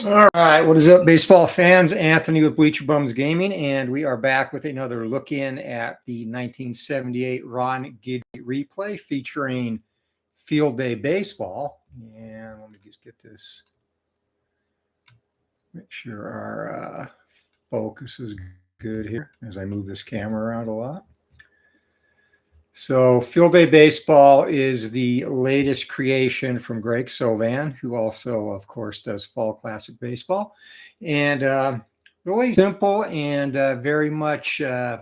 All right, what is up, baseball fans? Anthony with Bleacher Bums Gaming, and we are back with another look in at the 1978 Ron Guidry replay featuring Field Day Baseball. And let me just get this, make sure our focus is good here as I move this camera around a lot. So Field Day Baseball is the latest creation from Greg Sovan, who also, of course, does Fall Classic Baseball. And really simple and very much, I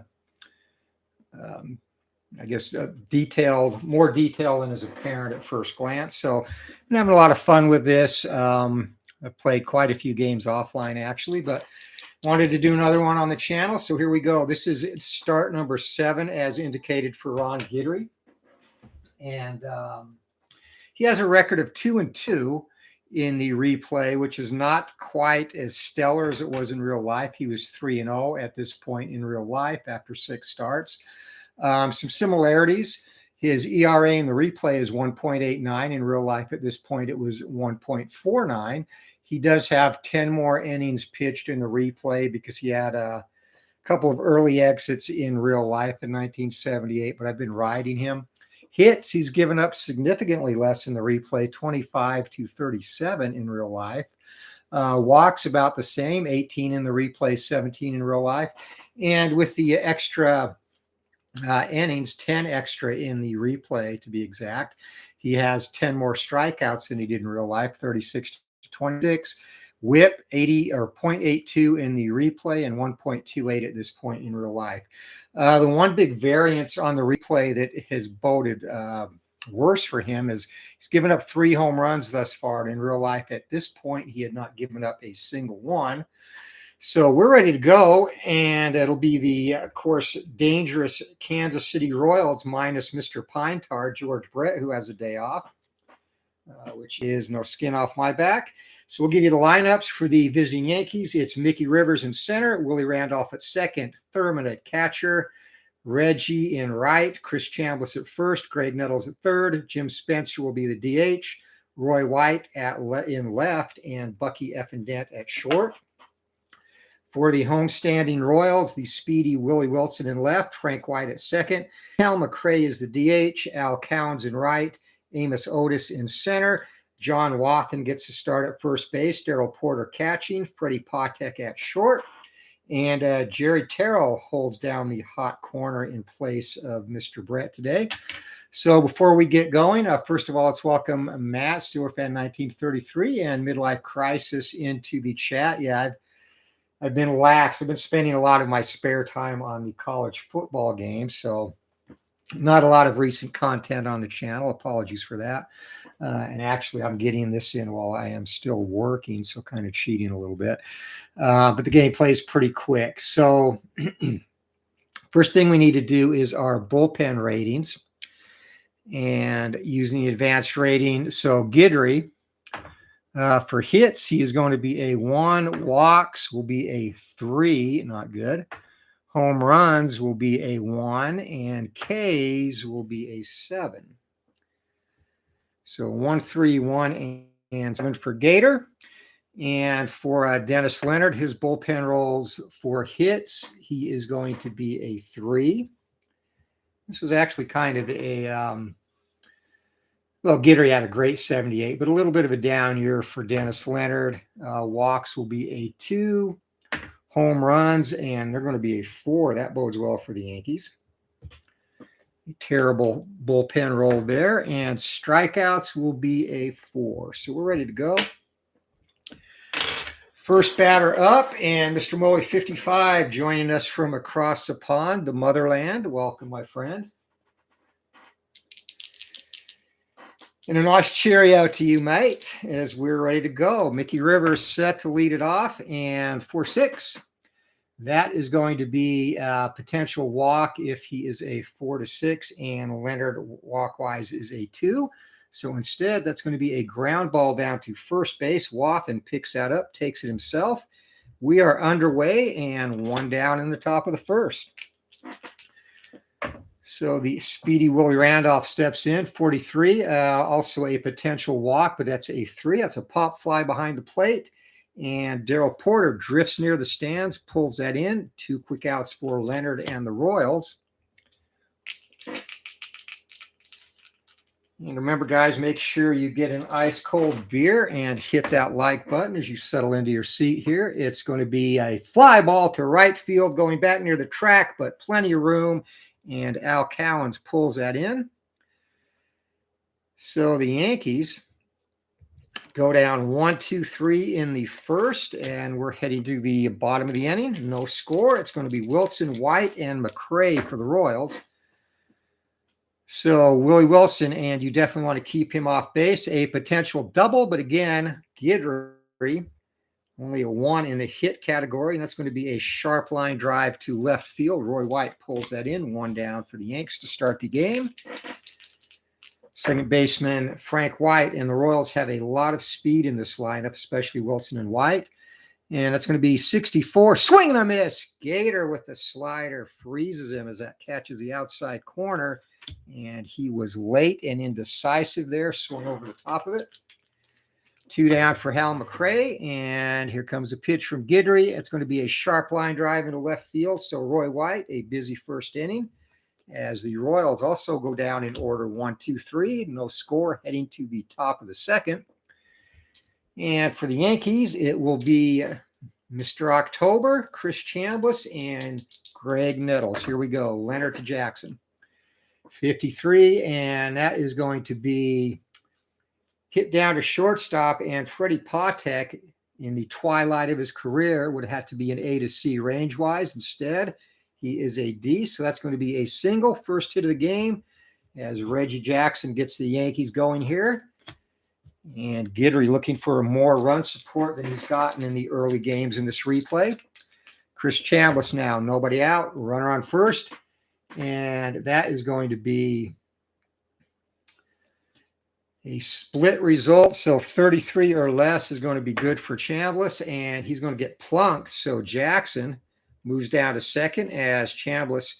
guess, more detail than is apparent at first glance. So I'm having a lot of fun with this. I've played quite a few games offline, actually, but wanted to do another one on the channel, so here we go. This is start number 7 as indicated for Ron Guidry. And he has a record of 2-2 in the replay, which is not quite as stellar as it was in real life. He was 3-0 at this point in real life after 6 starts. Some similarities. His ERA in the replay is 1.89. In real life at this point, it was 1.49. He does have 10 more innings pitched in the replay because he had a couple of early exits in real life in 1978, but I've been riding him. Hits, he's given up significantly less in the replay, 25 to 37 in real life. Walks about the same, 18 in the replay, 17 in real life. And with the extra innings, 10 extra in the replay to be exact, he has 10 more strikeouts than he did in real life, 36 to 26. Whip 80 or 0.82 in the replay and 1.28 at this point in real life. The one big variance on the replay that has boded worse for him is he's given up 3 home runs thus far. And in real life, at this point, he had not given up a single one. So we're ready to go, and it'll be the, of course, dangerous Kansas City Royals minus Mr. Pine Tar, George Brett, who has a day off, which is no skin off my back. So we'll give you the lineups for the visiting Yankees. It's Mickey Rivers in center, Willie Randolph at second, Thurman at catcher, Reggie in right, Chris Chambliss at first, Greg Nettles at third, Jim Spencer will be the DH, Roy White in left, and Bucky Effendent at short. For the homestanding Royals, the speedy Willie Wilson in left, Frank White at second, Hal McRae is the DH, Al Cowens in right, Amos Otis in center, John Wathan gets to start at first base, Darrell Porter catching, Freddie Patek at short, and Jerry Terrell holds down the hot corner in place of Mr. Brett today. So before we get going, first of all, let's welcome Matt, Steeler Fan 1933, and Midlife Crisis into the chat. Yeah, I've been lax. I've been spending a lot of my spare time on the college football games, so not a lot of recent content on the channel. Apologies for that. And actually, I'm getting this in while I am still working, so kind of cheating a little bit. But the gameplay is pretty quick. So first thing we need to do is our bullpen ratings. And using the advanced rating, so Guidry, for hits, he is going to be a 1. Walks will be a 3. Not good. Home runs will be a 1. And Ks will be a 7. So 1, 3, 1, and 7 for Gator. And for Dennis Leonard, his bullpen rolls for hits, he is going to be a 3. This was actually kind of a well, Guidry had a great 78, but a little bit of a down year for Dennis Leonard. Walks will be a 2. Home runs, and they're going to be a 4. That bodes well for the Yankees. Terrible bullpen roll there. And strikeouts will be a 4. So we're ready to go. First batter up, and Mr. Molly 55 joining us from across the pond, the motherland. Welcome, my friend. And a nice cheerio to you, mate, as we're ready to go. Mickey Rivers set to lead it off, and for 6. That is going to be a potential walk if he is a 4 to 6, and Leonard walk-wise is a 2. So instead, that's going to be a ground ball down to first base. Wathan picks that up, takes it himself. We are underway, and 1 down in the top of the first. So the speedy Willie Randolph steps in, 43. Also a potential walk, but that's a 3. That's a pop fly behind the plate. And Darrell Porter drifts near the stands, pulls that in. 2 quick outs for Leonard and the Royals. And remember, guys, make sure you get an ice cold beer and hit that like button as you settle into your seat here. It's going to be a fly ball to right field going back near the track, but plenty of room. And Al Cowens pulls that in. So the Yankees go down 1-2-3 in the first, and we're heading to the bottom of the inning. No score. It's going to be Wilson, White, and McRae for the Royals. So Willie Wilson, and you definitely want to keep him off base. A potential double, but again, Guidry, only a 1 in the hit category, and that's going to be a sharp line drive to left field. Roy White pulls that in, 1 down for the Yanks to start the game. Second baseman Frank White, and the Royals have a lot of speed in this lineup, especially Wilson and White. And that's going to be 64. Swing and a miss. Gator with the slider freezes him as that catches the outside corner. And he was late and indecisive there, swung over the top of it. 2 down for Hal McRae, and here comes a pitch from Guidry. It's going to be a sharp line drive into left field. So Roy White, a busy first inning, as the Royals also go down in order 1-2-3. No score, heading to the top of the second. And for the Yankees, it will be Mr. October, Chris Chambliss, and Greg Nettles. Here we go. Leonard to Jackson. 53, and that is going to be hit down to shortstop. And Freddie Patek, in the twilight of his career, would have to be an A to C range-wise. Instead, he is a D, so that's going to be a single, first hit of the game, as Reggie Jackson gets the Yankees going here. And Guidry looking for more run support than he's gotten in the early games in this replay. Chris Chambliss now, nobody out, runner on first. And that is going to be a split result. So 33 or less is going to be good for Chambliss, and he's going to get plunked. So Jackson moves down to second as Chambliss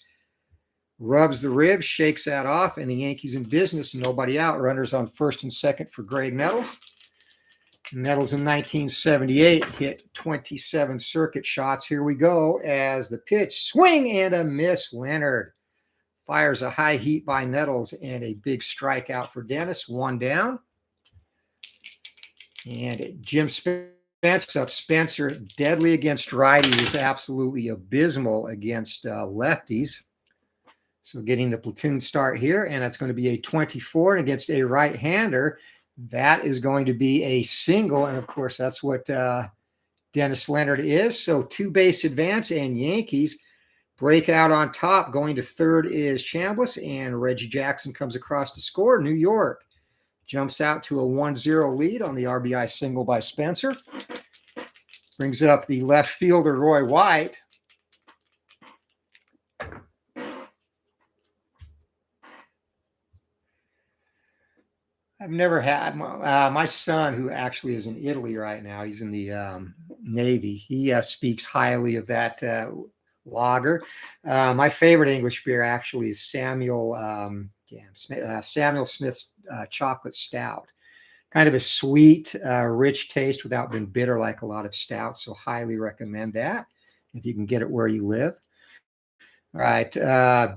rubs the ribs, shakes that off, and the Yankees in business, nobody out. Runners on first and second for Greg Nettles. Nettles in 1978 hit 27 circuit shots. Here we go as the pitch, swing and a miss. Leonard fires a high heat by Nettles and a big strikeout for Dennis, 1 down. And Jim Spencer up. Spencer, deadly against righties, absolutely abysmal against lefties. So getting the platoon start here, and that's going to be a 24, and against a right-hander, that is going to be a single, and of course that's what Dennis Leonard is. So 2-base advance, and Yankees break out on top. Going to third is Chambliss, and Reggie Jackson comes across to score. New York jumps out to a 1-0 lead on the RBI single by Spencer. Brings up the left fielder, Roy White. I've never had my son, who actually is in Italy right now. He's in the Navy. He speaks highly of that lager. My favorite English beer actually is Samuel Smith's chocolate stout. Kind of a sweet, rich taste without being bitter like a lot of stouts. So highly recommend that if you can get it where you live. All right,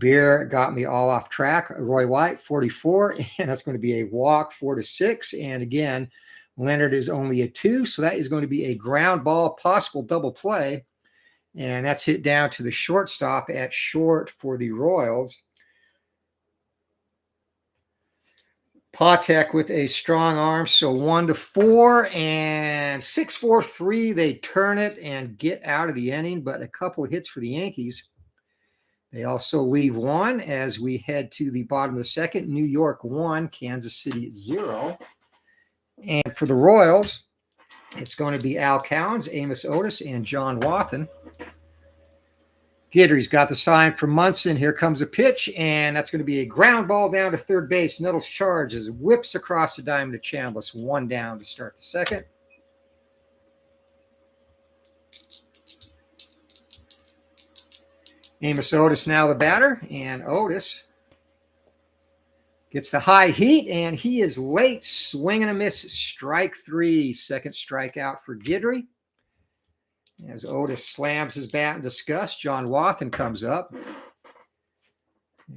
beer got me all off track. Roy White, 44, and that's going to be a walk, 4-6. And again, Leonard is only a 2, so that is going to be a ground ball, possible double play. And that's hit down to the shortstop at short for the Royals. Patek with a strong arm, so 1-4 and 6-4-3. They turn it and get out of the inning, but a couple of hits for the Yankees. They also leave 1 as we head to the bottom of the second. New York 1, Kansas City 0. And for the Royals, it's going to be Al Cowens, Amos Otis, and John Wathan. Guidry's got the sign from Munson. Here comes a pitch, and that's going to be a ground ball down to third base. Nettles charges, whips across the diamond to Chambliss. 1 down to start the second. Amos Otis now the batter, and Otis gets the high heat, and he is late. Swing and a miss, strike 3. Second strikeout for Guidry. As Otis slams his bat in disgust, John Wathan comes up.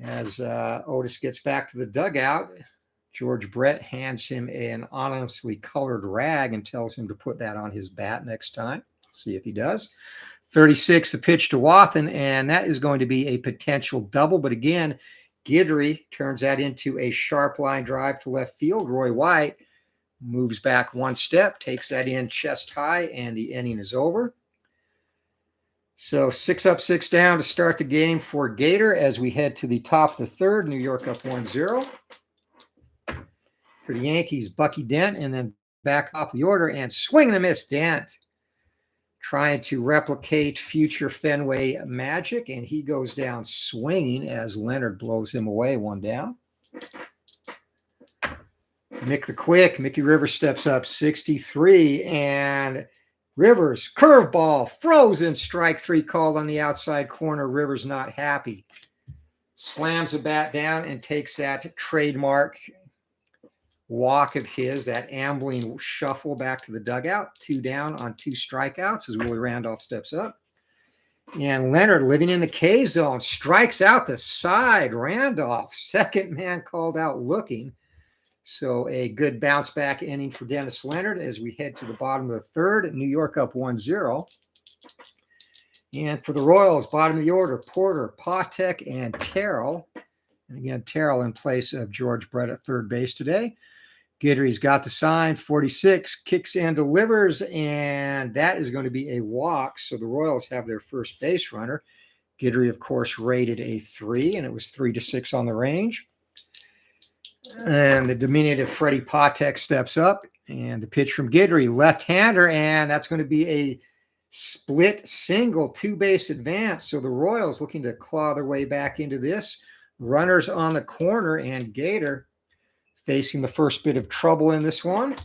As Otis gets back to the dugout, George Brett hands him an anonymously colored rag and tells him to put that on his bat next time. See if he does. 36, the pitch to Wathan, and that is going to be a potential double. But again, Guidry turns that into a sharp line drive to left field. Roy White moves back one step, takes that in chest high, and the inning is over. So 6 up, 6 down to start the game for Gator as we head to the top of the third. New York up 1-0. For the Yankees, Bucky Dent, and then back off the order and swing and a miss. Dent trying to replicate future Fenway magic, and he goes down swinging as Leonard blows him away, 1 down. Mick the Quick, Mickey Rivers steps up, 63, and Rivers, curveball, frozen, strike 3 called on the outside corner. Rivers not happy. Slams the bat down and takes that trademark walk of his, that ambling shuffle back to the dugout. 2 down on 2 strikeouts as Willie Randolph steps up. And Leonard, living in the K zone, strikes out the side. Randolph, second man called out looking. So a good bounce back inning for Dennis Leonard as we head to the bottom of the third. New York up 1-0. And for the Royals, bottom of the order, Porter, Patek, and Terrell. And again, Terrell in place of George Brett at third base today. Guidry's got the sign, 46, kicks and delivers, and that is going to be a walk. So the Royals have their first base runner. Guidry, of course, rated a 3, and it was 3-6 on the range. And the diminutive Freddie Patek steps up, and the pitch from Guidry, left-hander, and that's going to be a split single 2-base advance. So the Royals looking to claw their way back into this. Runners on the corner, and Gator facing the first bit of trouble in this one.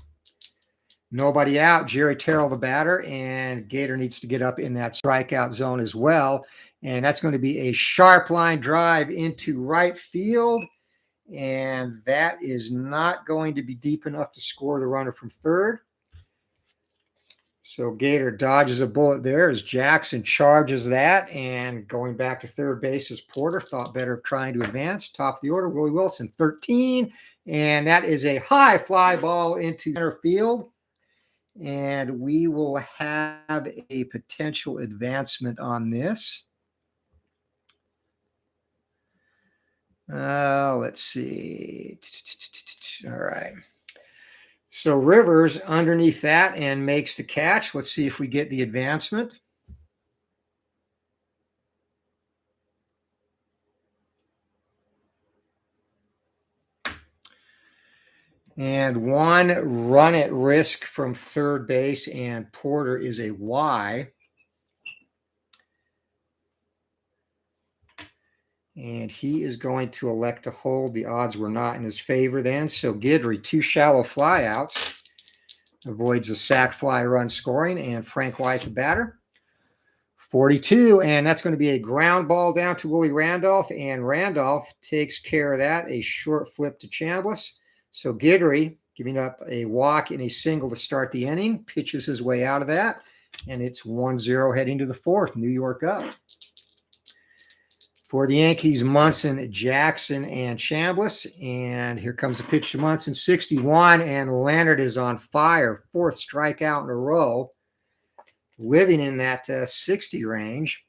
Nobody out. Jerry Terrell, the batter, and Gator needs to get up in that strikeout zone as well. And that's going to be a sharp line drive into right field. And that is not going to be deep enough to score the runner from third. So Gator dodges a bullet there as Jackson charges that. And going back to third base as Porter thought better of trying to advance. Top of the order, Willie Wilson, 13. And that is a high fly ball into center field. And we will have a potential advancement on this. Let's see. All right. So Rivers underneath that and makes the catch. Let's see if we get the advancement. And 1 run at risk from third base, and Porter is a Y. And he is going to elect to hold. The odds were not in his favor then. So Guidry, 2 shallow flyouts, avoids a sac fly run scoring, and Frank White the batter. 42, and that's going to be a ground ball down to Willie Randolph, and Randolph takes care of that. A short flip to Chambliss. So Guidry, giving up a walk and a single to start the inning, pitches his way out of that, and it's 1-0 heading to the fourth. New York up. For the Yankees, Munson, Jackson, and Chambliss. And here comes the pitch to Munson, 61, and Leonard is on fire. 4th strikeout in a row, living in that 60 range.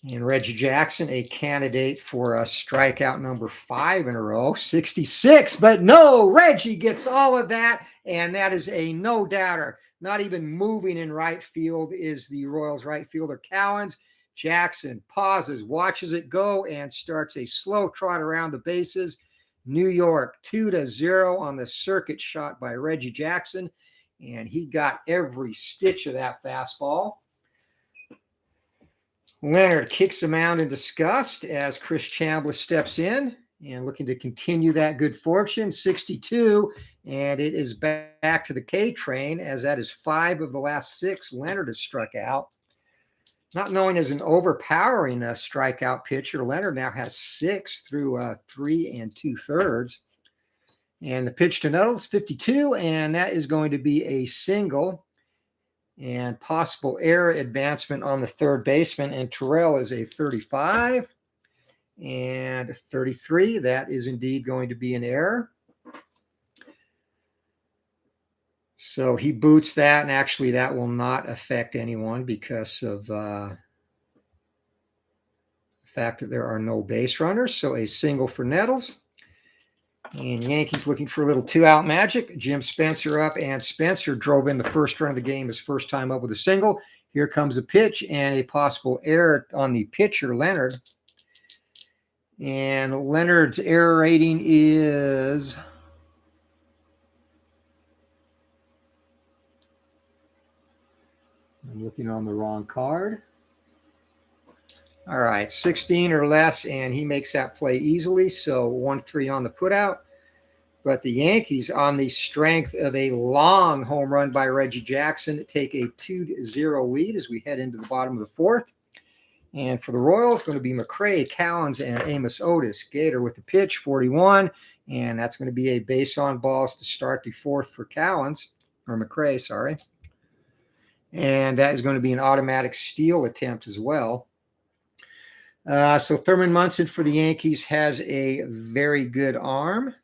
And Reggie Jackson, a candidate for a strikeout number 5 in a row, 66. But no, Reggie gets all of that, and that is a no-doubter. Not even moving in right field is the Royals right fielder, Cowens. Jackson pauses, watches it go, and starts a slow trot around the bases. New York 2-0 on the circuit shot by Reggie Jackson, and he got every stitch of that fastball. Leonard kicks the mound in disgust as Chris Chambliss steps in and looking to continue that good fortune. 62, and it is back to the K train as that is 5 of the last 6 Leonard has struck out. Not knowing as an overpowering strikeout pitcher, Leonard now has 6 through 3 2/3. And the pitch to Nettles, 52, and that is going to be a single. And possible error advancement on the third baseman. And Terrell is a 35. And 33, that is indeed going to be an error. So he boots that, and actually that will not affect anyone because of the fact that there are no base runners. So a single for Nettles. And Yankees looking for a little two-out magic. Jim Spencer up, and Spencer drove in the first run of the game his first time up with a single. Here comes a pitch and a possible error on the pitcher, Leonard. And Leonard's error rating is... I'm looking on the wrong card. All right, 16 or less, and he makes that play easily. So 1-3 on the putout. But the Yankees, on the strength of a long home run by Reggie Jackson, take a 2-0 lead as we head into the bottom of the fourth. And for the Royals, going to be McRae, Cowens, and Amos Otis. Gator with the pitch, 41. And that's going to be a base on balls to start the fourth for Cowens, or McRae, sorry. And that is going to be an automatic steal attempt as well. So Thurman Munson for the Yankees has a very good arm.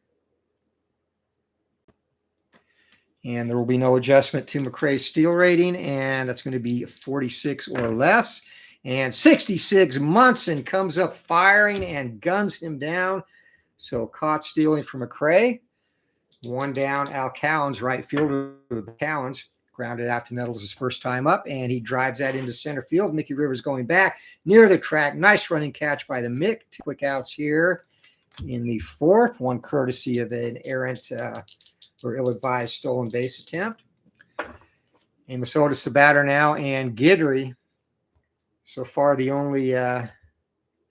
And there will be no adjustment to McRae's steal rating, and that's going to be 46 or less. And 66, Munson comes up firing and guns him down. So caught stealing from McRae. One down, Al Cowens, right fielder. Cowens grounded out to Nettles his first time up, and he drives that into center field. Mickey Rivers going back near the track. Nice running catch by the Mick. 2 quick outs here in the fourth. One courtesy of an errant or ill-advised stolen base attempt. Amos Otis the batter now, and Guidry, so far the only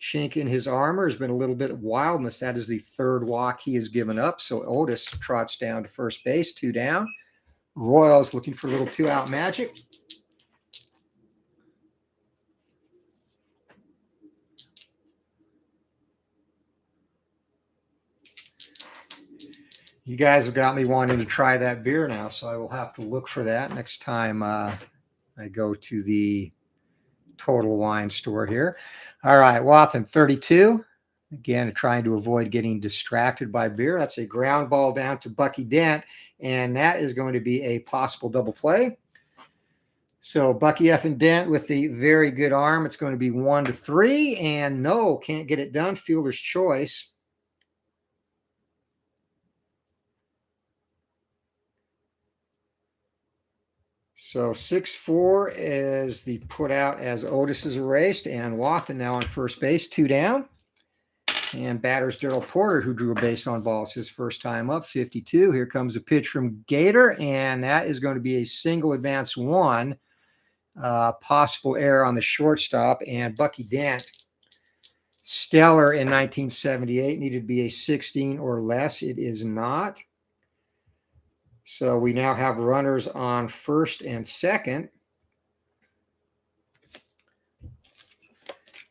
chink in his armor has been a little bit of wildness. That is the third walk he has given up. So Otis trots down to first base, 2 down. Royals looking for a little two-out magic. You guys have got me wanting to try that beer now, so I will have to look for that next time I go to the Total Wine store here. All right, Wathan, 32. Again, trying to avoid getting distracted by beer. That's a ground ball down to Bucky Dent, and that is going to be a possible double play. So Bucky F. and Dent with the very good arm. It's going to be 1-3, and no, can't get it done. Fielder's choice. So 6-4 is the put out as Otis is erased, and Wathan now on first base, 2 down. And batter's Darrell Porter, who drew a base on balls his first time up, 52. Here comes a pitch from Gator, and that is going to be a single advance 1. Possible error on the shortstop, and Bucky Dent, stellar in 1978, needed to be a 16 or less. It is not. So we now have runners on first and second.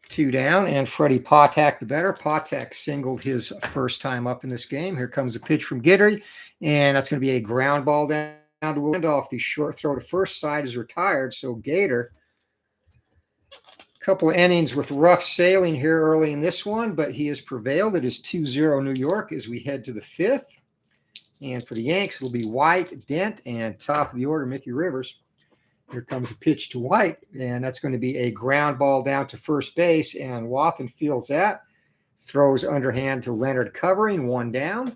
2 down, and Freddie Patak the better. Patak singled his first time up in this game. Here comes a pitch from Guidry, and that's going to be a ground ball down to Randolph. The short throw to first side is retired, so Gator. A couple of innings with rough sailing here early in this one, but he has prevailed. It is 2-0 New York as we head to the fifth. And for the Yanks, it'll be White, Dent, and top of the order, Mickey Rivers. Here comes a pitch to White, and that's going to be a ground ball down to first base, and Wathan fields that. Throws underhand to Leonard covering, 1 down.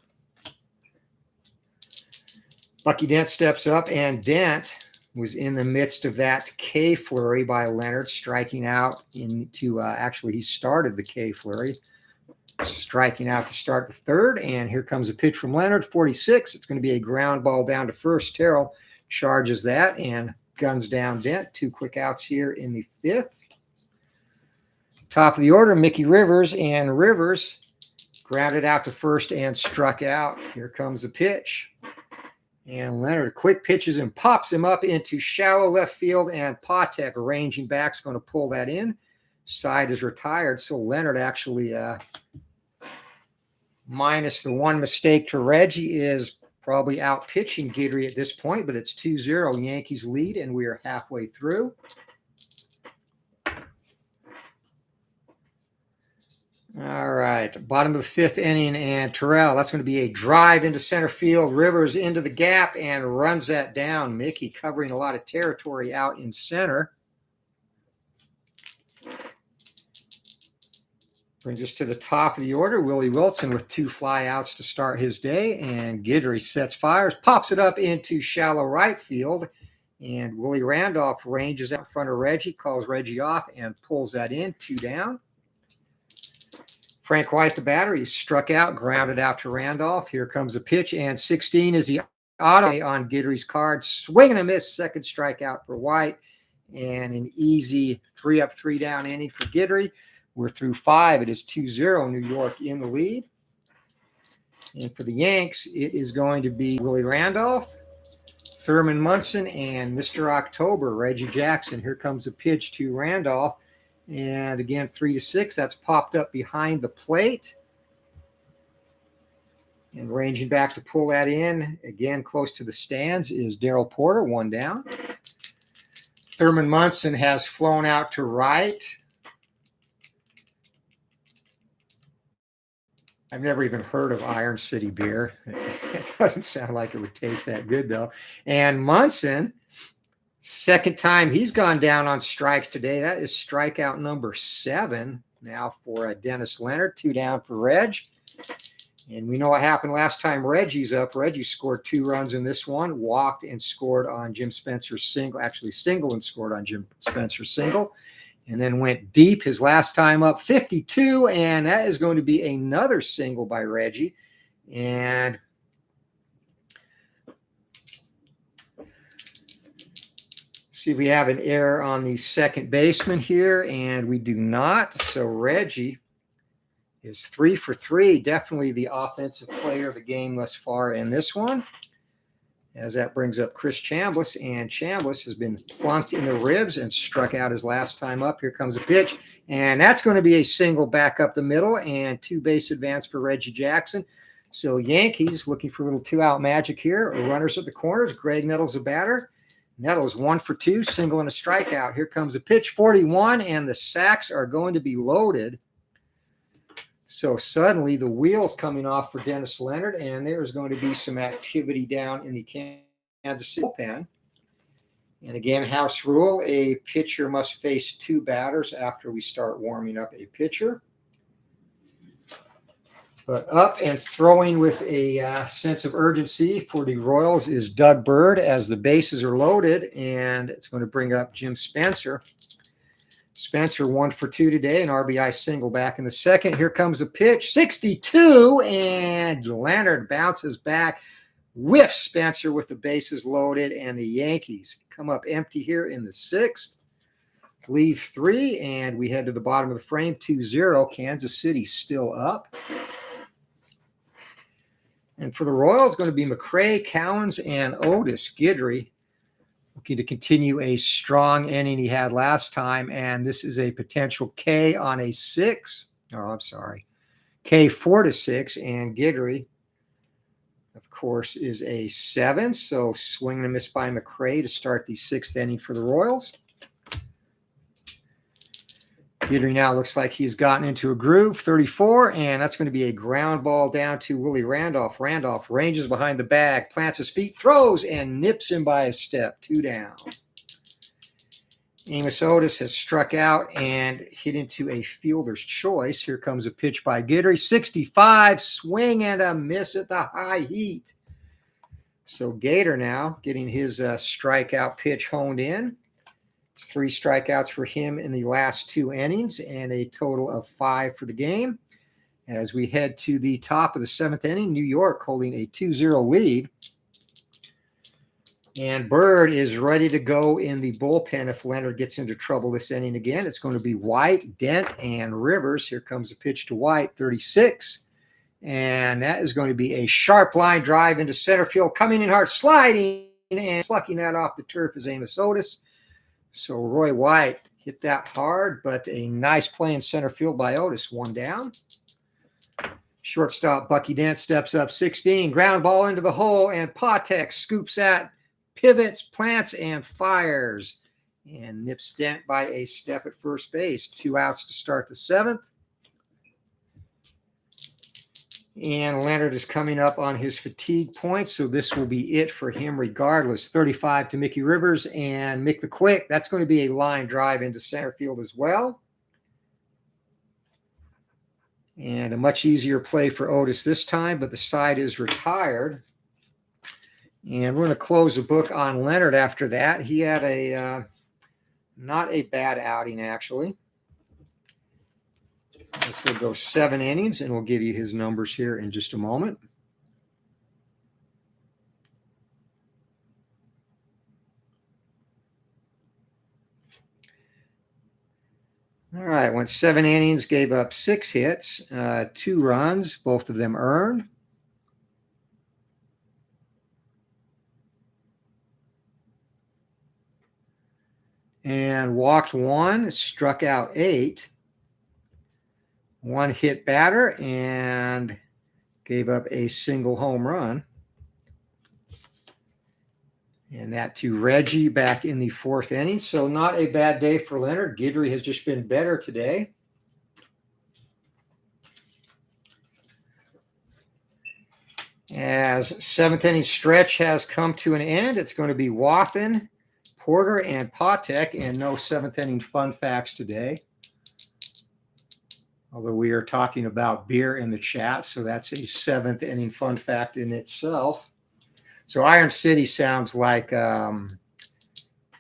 Bucky Dent steps up, and Dent was in the midst of that K flurry by Leonard, striking out into, actually he started the K flurry, striking out to start the third, and here comes a pitch from Leonard, 46. It's going to be a ground ball down to first. Terrell charges that, and guns down Dent. 2 quick outs here in the fifth. Top of the order, Mickey Rivers, and Rivers grounded out to first and struck out. Here comes the pitch. And Leonard quick pitches and pops him up into shallow left field, and Patek arranging back is going to pull that in. Side is retired, so Leonard actually minus the 1 mistake to Reggie is Probably out pitching Guidry at this point, but it's 2-0. Yankees lead, and we are halfway through. All right, bottom of the fifth inning, and Terrell, that's going to be a drive into center field. Rivers into the gap and runs that down. Mickey covering a lot of territory out in center. Brings us to the top of the order. Willie Wilson with 2 flyouts to start his day, and Guidry sets fires, pops it up into shallow right field, and Willie Randolph ranges out in front of Reggie, calls Reggie off, and pulls that in, 2 down. Frank White, the batter, he's struck out, grounded out to Randolph. Here comes a pitch, and 16 is the auto on Guidry's card. Swing and a miss, second strikeout for White, and an easy 3-up, 3-down inning for Guidry. We're through 5. It is 2-0, New York in the lead. And for the Yanks, it is going to be Willie Randolph, Thurman Munson, and Mr. October, Reggie Jackson. Here comes a pitch to Randolph. And again, 3-6. That's popped up behind the plate. And ranging back to pull that in, again, close to the stands, is Darrell Porter, 1 down. Thurman Munson has flown out to right. I've never even heard of Iron City beer. It doesn't sound like it would taste that good, though. And Munson, second time he's gone down on strikes today. That is strikeout number 7 now for Dennis Leonard. 2 down for Reg. And we know what happened last time Reggie's up. Reggie scored 2 runs in this one, walked and scored on Jim Spencer's single, actually single and scored on Jim Spencer's single, and then went deep his last time up, 52, and that is going to be another single by Reggie. And see if we have an error on the second baseman here, and we do not. So Reggie is 3 for 3, definitely the offensive player of the game thus far in this one, as that brings up Chris Chambliss, and Chambliss has been plunked in the ribs and struck out his last time up. Here comes a pitch, and that's going to be a single back up the middle, and 2 base advance for Reggie Jackson. So Yankees looking for a little 2-out magic here. Runners at the corners. Greg Nettles, the batter. Nettles 1 for 2, single and a strikeout. Here comes a pitch, 41, and the sacks are going to be loaded. So suddenly the wheels coming off for Dennis Leonard, and there's going to be some activity down in the Kansas City bullpen. And again, house rule, a pitcher must face 2 batters after we start warming up a pitcher. But up and throwing with a sense of urgency for the Royals is Doug Bird as the bases are loaded, and it's going to bring up Jim Spencer. Spencer 1 for 2 today, an RBI single back in the second. Here comes a pitch, 62, and Leonard bounces back, whiffs Spencer with the bases loaded, and the Yankees come up empty here in the 6th. Leave 3, and we head to the bottom of the frame, 2-0. Kansas City still up. And for the Royals, going to be McRae, Cowens, and Otis. Guidry looking to continue a strong inning he had last time, and this is a potential K on a 6. Oh, I'm sorry. K 4-6, and Guidry, of course, is a 7. So swing and a miss by McRae to start the 6th inning for the Royals. Guidry now looks like he's gotten into a groove, 34, and that's going to be a ground ball down to Willie Randolph. Randolph ranges behind the bag, plants his feet, throws, and nips him by a step, 2 down. Amos Otis has struck out and hit into a fielder's choice. Here comes a pitch by Guidry, 65, swing and a miss at the high heat. So Gator now getting his strikeout pitch honed in. It's 3 strikeouts for him in the last 2 innings and a total of 5 for the game. As we head to the top of the 7th inning, New York holding a 2-0 lead. And Bird is ready to go in the bullpen if Leonard gets into trouble this inning again. It's going to be White, Dent, and Rivers. Here comes a pitch to White, 36. And that is going to be a sharp line drive into center field, coming in hard, sliding, and plucking that off the turf is Amos Otis. So Roy White hit that hard, but a nice play in center field by Otis, 1 down. Shortstop Bucky Dent steps up 16. Ground ball into the hole, and Patek scoops that, pivots, plants, and fires. And nips Dent by a step at first base. 2 outs to start the 7th. And Leonard is coming up on his fatigue point, so this will be it for him regardless. 35 to Mickey Rivers, and Mick the Quick. That's going to be a line drive into center field as well. And a much easier play for Otis this time, but the side is retired. And we're going to close the book on Leonard after that. He had a not a bad outing, actually. This will go 7 innings, and we'll give you his numbers here in just a moment. All right, went 7 innings, gave up 6 hits, 2 runs, both of them earned. And walked 1, struck out 8. 1 hit batter, and gave up a single home run. And that to Reggie back in the 4th inning. So not a bad day for Leonard. Guidry has just been better today. As 7th inning stretch has come to an end, it's going to be Wathan, Porter, and Patek, and no 7th inning fun facts today. Although we are talking about beer in the chat, so that's a 7th inning fun fact in itself. So Iron City sounds like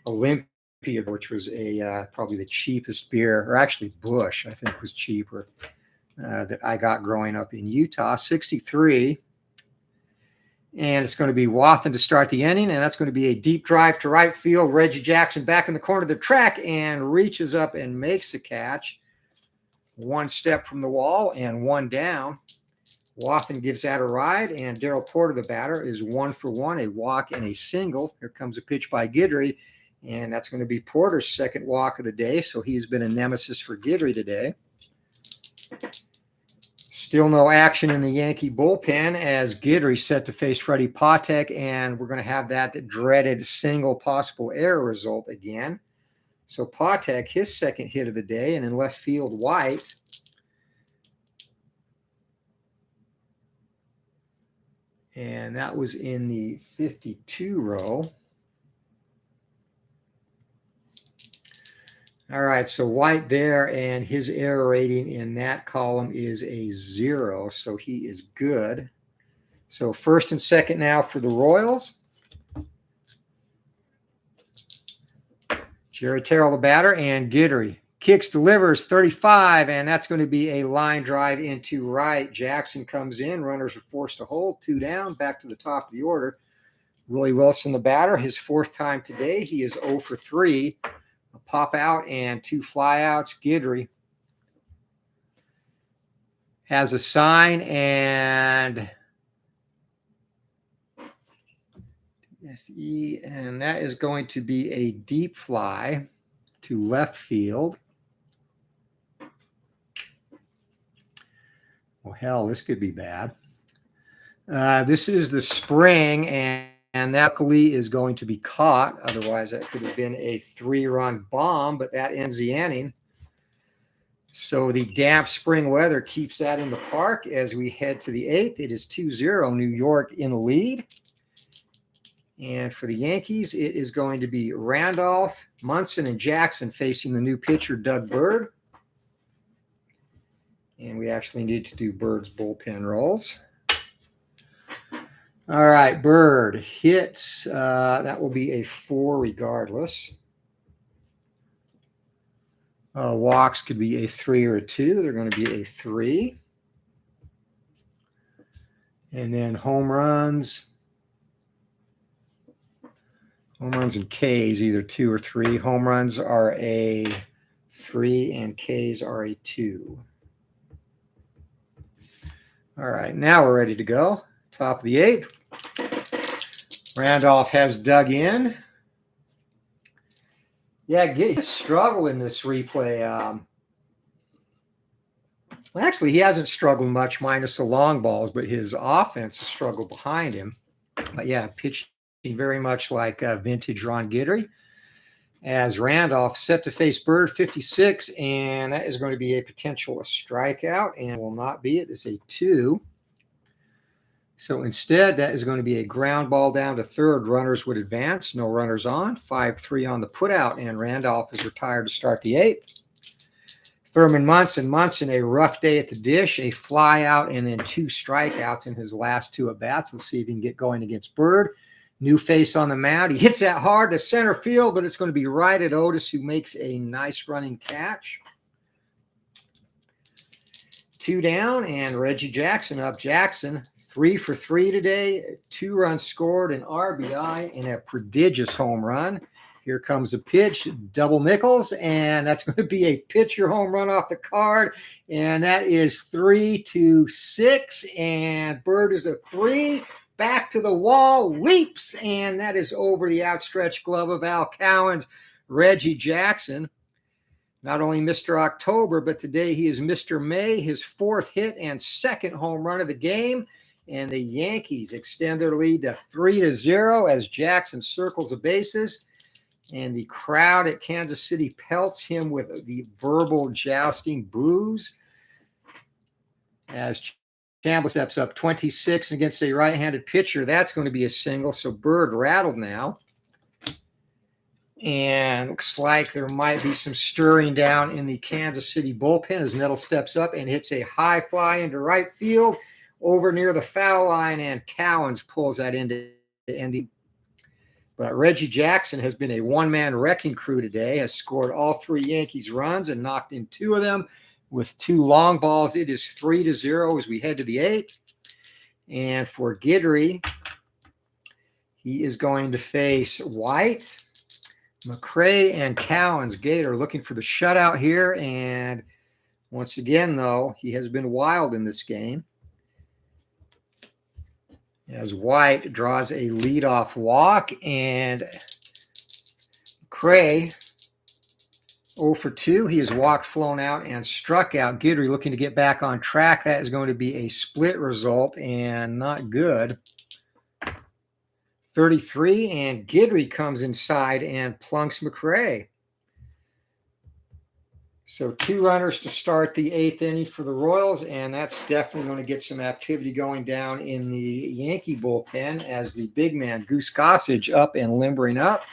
Olympia, which was a probably the cheapest beer, or actually Busch, I think, was cheaper, that I got growing up in Utah. 63. And it's going to be Wathan to start the inning, and that's going to be a deep drive to right field. Reggie Jackson back in the corner of the track and reaches up and makes a catch. 1 step from the wall and 1 down. Wathan gives that a ride, and Darrell Porter, the batter, is 1 for 1, a walk and a single. Here comes a pitch by Guidry, and that's going to be Porter's 2nd walk of the day, so he's been a nemesis for Guidry today. Still no action in the Yankee bullpen as Guidry set to face Freddie Patek, and we're going to have that dreaded single possible error result again. So Patek, his 2nd hit of the day, and in left field, White. And that was in the 52 row. All right, so White there, and his error rating in that column is a 0, so he is good. So 1st and 2nd now for the Royals. Jerry Terrell, the batter, and Guidry. Kicks, delivers, 35, and that's going to be a line drive into right. Jackson comes in. Runners are forced to hold. 2 down, back to the top of the order. Willie Wilson, the batter, his 4th time today. He is 0 for 3. A pop out and 2 flyouts. Guidry has a sign, and and that is going to be a deep fly to left field. Well, hell, this could be bad. This is the spring, and that luckily is going to be caught. Otherwise, that could have been a 3-run bomb, but that ends the inning. So the damp spring weather keeps that in the park as we head to the 8th. It is 2-0, New York in the lead. And for the Yankees, it is going to be Randolph, Munson, and Jackson facing the new pitcher, Doug Bird. And we actually need to do Bird's bullpen rolls. All right, Bird hits. That will be a 4 regardless. Walks could be a 3 or a 2. They're going to be a 3. And then home runs. Home runs and Ks, either 2 or 3. Home runs are a 3 and Ks are a 2. All right, now we're ready to go. Top of the 8th. Randolph has dug in. Yeah, get struggle in this replay. Well, actually, he hasn't struggled much minus the long balls, but his offense has struggled behind him. But yeah, pitching very much like vintage Ron Guidry. As Randolph set to face Bird 56, and that is going to be a potential strikeout and will not be. It is a 2. So instead, that is going to be a ground ball down to third. Runners would advance. No runners on. 5-3 on the putout, and Randolph is retired to start the 8th. Thurman Munson, a rough day at the dish, a fly out, and then 2 strikeouts in his last 2 at-bats. Let's see if he can get going against Bird. New face on the mound. He hits that hard to center field, but it's going to be right at Otis, who makes a nice running catch. 2 down, and Reggie Jackson up. Jackson, 3 for 3 today, 2 runs scored, an RBI, and a prodigious home run. Here comes a pitch, double Nichols, and that's going to be a pitcher home run off the card, and that is 3-6, and Bird is a 3. Back to the wall, leaps, and that is over the outstretched glove of Al Cowan's Reggie Jackson. Not only Mr. October, but today he is Mr. May, his 4th hit and 2nd home run of the game. And the Yankees extend their lead to 3-0 as Jackson circles the bases. And the crowd at Kansas City pelts him with the verbal jousting boos. As Chambliss steps up 26 against a right-handed pitcher. That's going to be a single. So Bird rattled now. And looks like there might be some stirring down in the Kansas City bullpen as Nettle steps up and hits a high fly into right field over near the foul line, and Cowens pulls that into the ending. But Reggie Jackson has been a one-man wrecking crew today, has scored all 3 Yankees runs and knocked in 2 of them with 2 long balls. It is 3-0 as we head to the 8th. And for Guidry, he is going to face White, McRae, and Cowens. Gator looking for the shutout here. And once again, though, he has been wild in this game, as White draws a leadoff walk, and McRae 0 for 2. He has walked, flown out, and struck out. Guidry looking to get back on track. That is going to be a split result and not good. 33, and Guidry comes inside and plunks McRae. So 2 runners to start the 8th inning for the Royals, and that's definitely going to get some activity going down in the Yankee bullpen as the big man, Goose Gossage, up and limbering up.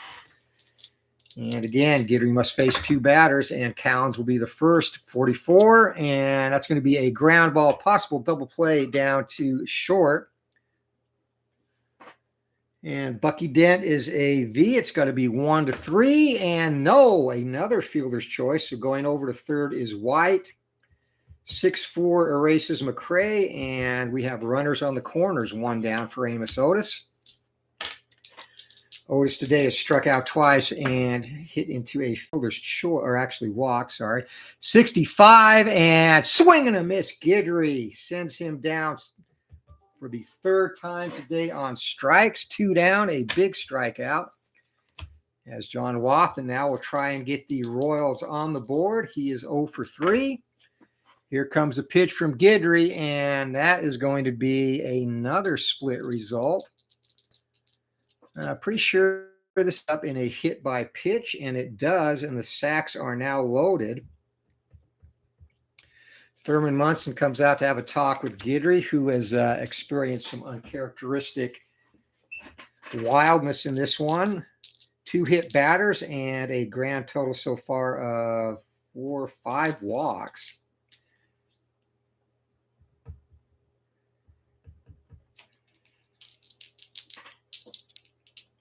And again, Guidry must face 2 batters, and Cowens will be the first, 44, and that's going to be a ground ball, possible double play down to short. And Bucky Dent is a V. It's got to be 1-3, and no, another fielder's choice. So going over to third is White. 6-4 erases McRae, and we have runners on the corners. 1 down for Amos Otis. Otis today has struck out twice and hit into a fielder's choice, or actually walk, sorry. 65, and swing and a miss. Guidry sends him down for the 3rd time today on strikes. 2 down, a big strikeout. As John Wathen now will try and get the Royals on the board. He is 0 for 3. Here comes a pitch from Guidry, and that is going to be another split result. Pretty sure this is up in a hit by pitch, and it does, and the sacks are now loaded. Thurman Munson comes out to have a talk with Guidry, who has experienced some uncharacteristic wildness in this one. 2 hit batters and a grand total so far of 4 or 5 walks.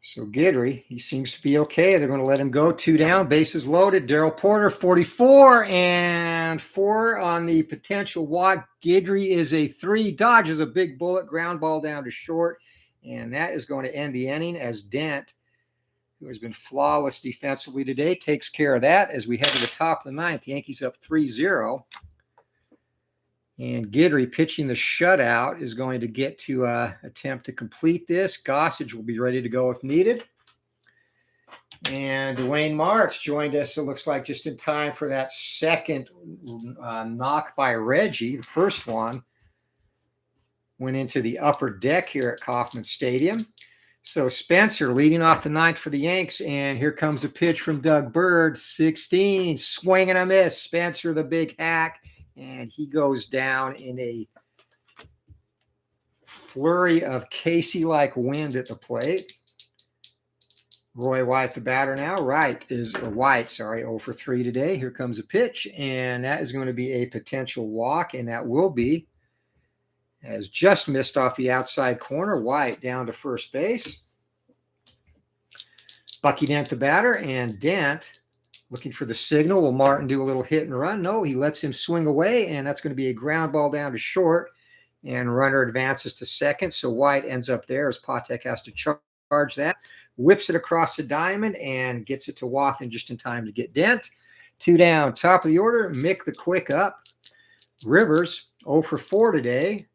So Guidry, he seems to be okay. They're going to let him go. 2 down, bases loaded. Darrell Porter, 44, and 4 on the potential walk. Guidry is a 3, dodges a big bullet, ground ball down to short, and that is going to end the inning as Dent, who has been flawless defensively today, takes care of that as we head to the top of the 9th. Yankees up 3-0. And Guidry, pitching the shutout, is going to get to attempt to complete this. Gossage will be ready to go if needed. And Dwayne Martz joined us, it looks like, just in time for that second knock by Reggie. The first one went into the upper deck here at Kauffman Stadium. So Spencer leading off the ninth for the Yanks, and here comes a pitch from Doug Bird, 16, swing and a miss. Spencer, the big hack, and he goes down in a flurry of Casey-like wind at the plate. Roy White, the batter now. White, 0 for 3 today. Here comes a pitch, and that is going to be a potential walk, and that will be, has just missed off the outside corner. White down to first base. Bucky Dent, the batter, and Dent looking for the signal. Will Martin do a little hit and run? No, he lets him swing away, and that's going to be a ground ball down to short, and runner advances to second, so White ends up there as Patek has to charge that. Whips it across the diamond and gets it to Wathan just in time to get Dent. 2 down. Top of the order, Mick the Quick up. Rivers, 0 for 4 today.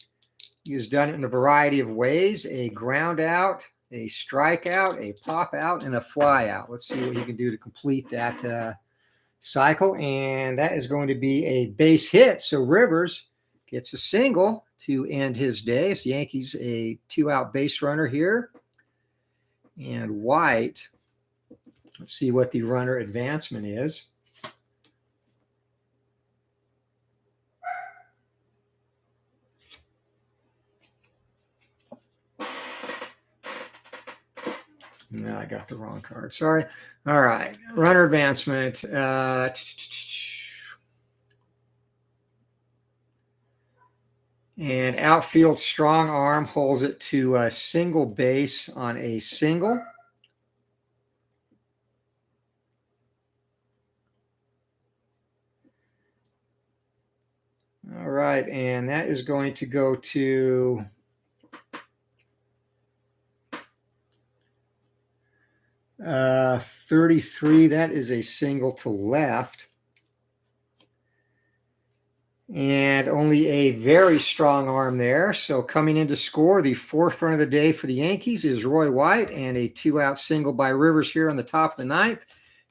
He has done it in a variety of ways. A ground out, a strikeout, a pop out, and a fly out. Let's see what he can do to complete that cycle. And that is going to be a base hit. So Rivers gets a single to end his day. So Yankees a 2-out base runner here. And White, let's see what the runner advancement is. No, I got the wrong card. Sorry. All right. Runner advancement. And outfield strong arm holds it to a single base on a single. All right. And that is going to go to uh, 33. That is a single to left. And only a very strong arm there. So coming in to score the 4th run of the day for the Yankees is Roy White, and a 2-out single by Rivers here on the top of the ninth.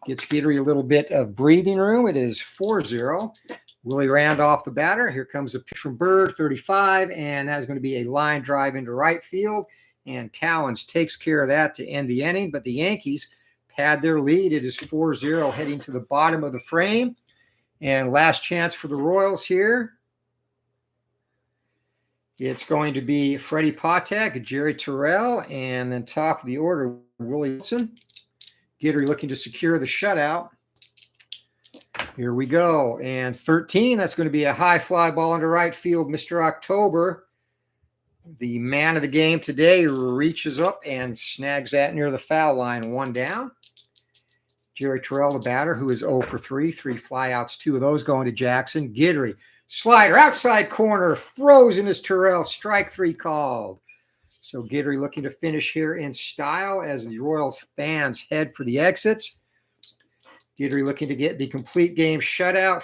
Gets Guidry a little bit of breathing room. It is 4-0. Willie Randolph, the batter. Here comes a pitch from Bird, 35, and that's going to be a line drive into right field. And Cowens takes care of that to end the inning. But the Yankees pad their lead. It is 4-0 heading to the bottom of the frame. And last chance for the Royals here. It's going to be Freddie Patek, Jerry Terrell, and then top of the order, Willie Wilson. Guidry looking to secure the shutout. Here we go. And 13, that's going to be a high fly ball into right field. Mr. October, the man of the game today, reaches up and snags that near the foul line. 1 down. Jerry Terrell, the batter, who is 0 for 3, 3 flyouts, 2 of those going to Jackson. Guidry, slider, outside corner, frozen as Terrell, strike 3 called. So Guidry looking to finish here in style as the Royals fans head for the exits. Guidry looking to get the complete game shutout.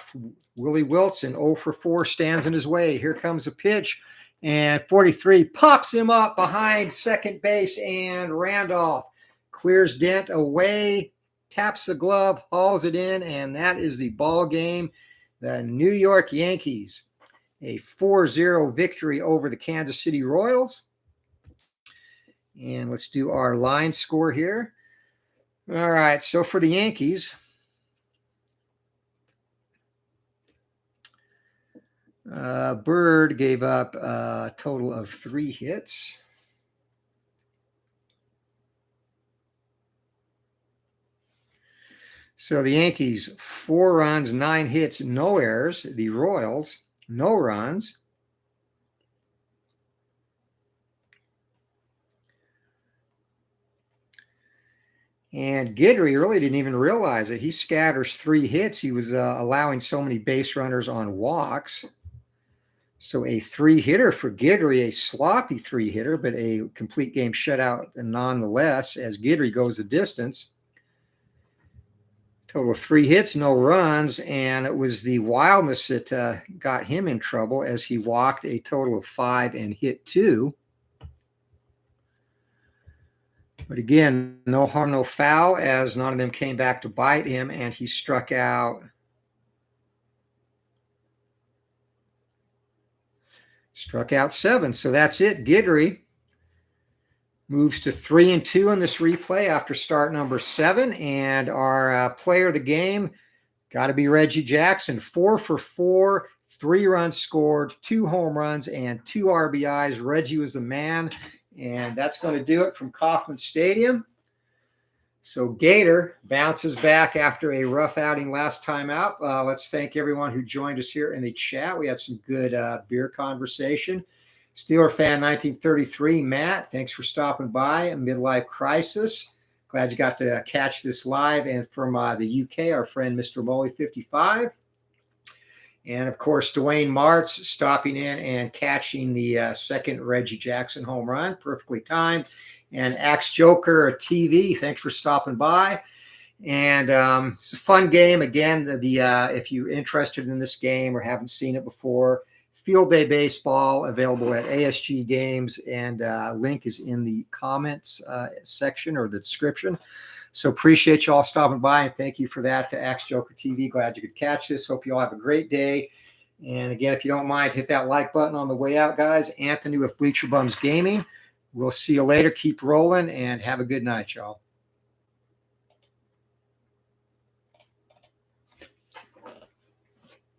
Willie Wilson, 0 for 4, stands in his way. Here comes a pitch, and 43 pops him up behind second base, and Randolph clears Dent away. Taps the glove, hauls it in, and that is the ball game. The New York Yankees, a 4-0 victory over the Kansas City Royals. And let's do our line score here. All right, so for the Yankees, Bird gave up a total of 3 hits. So the Yankees, 4 runs, 9 hits, no errors. The Royals, no runs. And Guidry really didn't even realize it. He scatters 3 hits. He was allowing so many base runners on walks. So a 3-hitter for Guidry, a sloppy 3-hitter, but a complete game shutout nonetheless as Guidry goes the distance. Total of 3 hits, no runs, and it was the wildness that got him in trouble as he walked a total of 5 and hit 2. But again, no harm, no foul, as none of them came back to bite him, and he struck out. Struck out 7. So that's it. Guidry moves to 3-2 in this replay after start number 7. And our player of the game got to be Reggie Jackson. 4 for 4, 3 runs scored, 2 home runs, and 2 RBIs. Reggie was the man. And that's going to do it from Kauffman Stadium. So Gator bounces back after a rough outing last time out. Let's thank everyone who joined us here in the chat. We had some good beer conversation. Steeler fan 1933, Matt, thanks for stopping by. A midlife crisis. Glad you got to catch this live. And from the UK, our friend Mr. Molly 55. And of course, Dwayne Martz stopping in and catching the second Reggie Jackson home run, perfectly timed. And Axe Joker TV, thanks for stopping by. And it's a fun game. Again, if you're interested in this game or haven't seen it before, Field Day Baseball available at ASG Games, and link is in the comments section or the description. So appreciate you all stopping by, and thank you for that to Axe Joker TV. Glad you could catch this. Hope you all have a great day. And again, if you don't mind, hit that like button on the way out, guys. Anthony with Bleacher Bums Gaming. We'll see you later. Keep rolling and have a good night, y'all.